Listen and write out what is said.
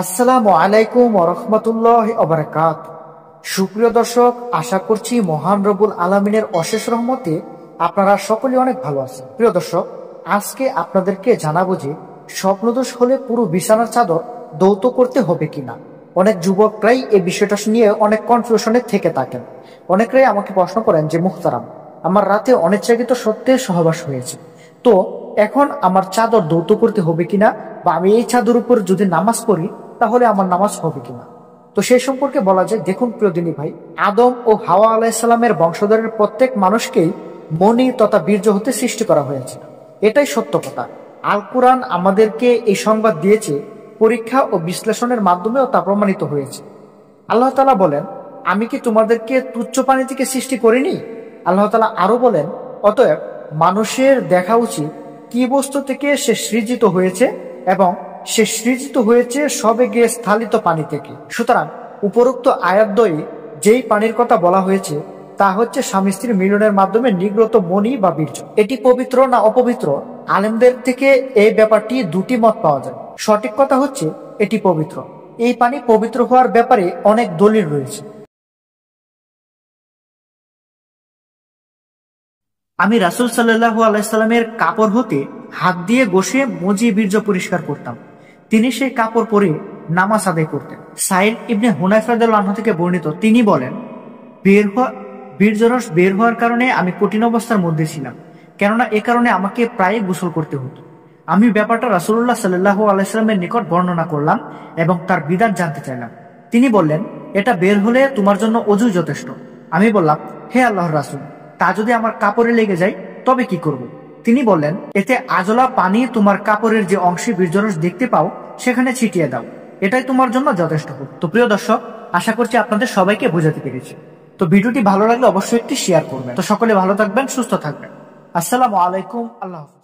আসসালামু আলাইকুম ওয়া রাহমাতুল্লাহি ওয়া বারাকাতুহু। সুপ্রিয় দর্শক, আশা করছি মহান রব্বুল আলামিনের অশেষ রহমতে আপনারা সকলে অনেক ভালো আছেন। প্রিয় দর্শক, আজকে আপনাদেরকে জানাবো যে স্বপ্নদোষ হলে পুরো বিছানার চাদর দৌত করতে হবে কিনা। অনেক যুবকরাই এই বিষয়টা নিয়ে অনেক কনফিউশনে থেকে থাকেন। অনেকরাই আমাকে প্রশ্ন করেন যে মুহতারাম, আমার রাতে অনিচ্ছাকৃত সত্যের সহবাস হয়েছে, তো এখন আমার চাদর দৌত করতে হবে কিনা, বা আমি এই চাদর উপর যদি নামাজ পড়ি তাহলে আমার নামাজ হবে কিনা। তো সেই সম্পর্কে বলা যায়, দেখুন প্রিয় দিনী ভাই, আদম ও হাওয়া আলাইসাল্লামের বংশধরের প্রত্যেক মানুষকেই মনি তথা বীর্য হতে সৃষ্টি করা হয়েছে। এটাই সত্য কথা। আল কুরআন আমাদেরকে এই সংবাদ দিয়েছে, পরীক্ষা ও বিশ্লেষণের মাধ্যমেও তা প্রমাণিত হয়েছে। আল্লাহ তাআলা বলেন, আমি কি তোমাদেরকে তুচ্ছ পানি থেকে সৃষ্টি করিনি? আল্লাহ তাআলা আরো বলেন, অতএব মানুষের দেখা উচিত কি বস্তু থেকে সে সৃজিত হয়েছে, এবং সে সৃজিত হয়েছে সবেগে স্থালিত পানি থেকে। সুতরাং উপরোক্ত আয়াতদ্বয়ে যেই পানির কথা বলা হয়েছে তা হচ্ছে স্বামী স্ত্রীর মিলনের মাধ্যমে নির্গত মনি বা বীর্য। এটি পবিত্র না অপবিত্র, আলেমদের থেকে এই ব্যাপারটি দুটি মত পাওয়া যায়। সঠিক কথা হচ্ছে এটি পবিত্র। এই পানি পবিত্র হওয়ার ব্যাপারে অনেক দলিল রয়েছে। আমি রাসূল সাল্লাল্লাহু আলাইহি সাল্লামের কাপড় হতে হাত দিয়ে ঘষে মজি বীর্য পরিষ্কার করতাম। তিনি সেই কাপড় পরে নামাজ আদায় করতেন। সাইল ইবনে হুনায়ফা রাদিয়াল্লাহু আনহু থেকে বর্ণিত, তিনি বলেন, বীর্যরস বের হওয়ার কারণে আমি কঠিন অবস্থার মধ্যে ছিলাম, কেননা এ কারণে আমাকে প্রায় গোসল করতে হতো। আমি ব্যাপারটা রাসূলুল্লাহ সাল্লাল্লাহু আলাইহি সাল্লামের নিকট বর্ণনা করলাম এবং তার বিধান জানতে চাইলাম। তিনি বললেন, এটা বের হলে তোমার জন্য অজু যথেষ্ট। আমি বললাম, হে আল্লাহর রাসূল, তা যদি আমার কাপড়ে লেগে যায় তবে কি করব? তিনি বললেন, এতে আজলা পানি তোমার কাপড়ের যে অংশে বীর্যরস দেখতে পাও সেখানে ছিটিয়ে দাও, এটাই তোমার জন্য যথেষ্ট হবে। তো প্রিয় দর্শক, আশা করছি আপনাদের সবাইকে বোঝাতে পেরেছি। তো ভিডিওটি ভালো লাগলে অবশ্যই একটি শেয়ার করবেন। তো সকলে ভালো থাকবেন, সুস্থ থাকবেন। আসসালামু আলাইকুম, আল্লাহ হাফেজ।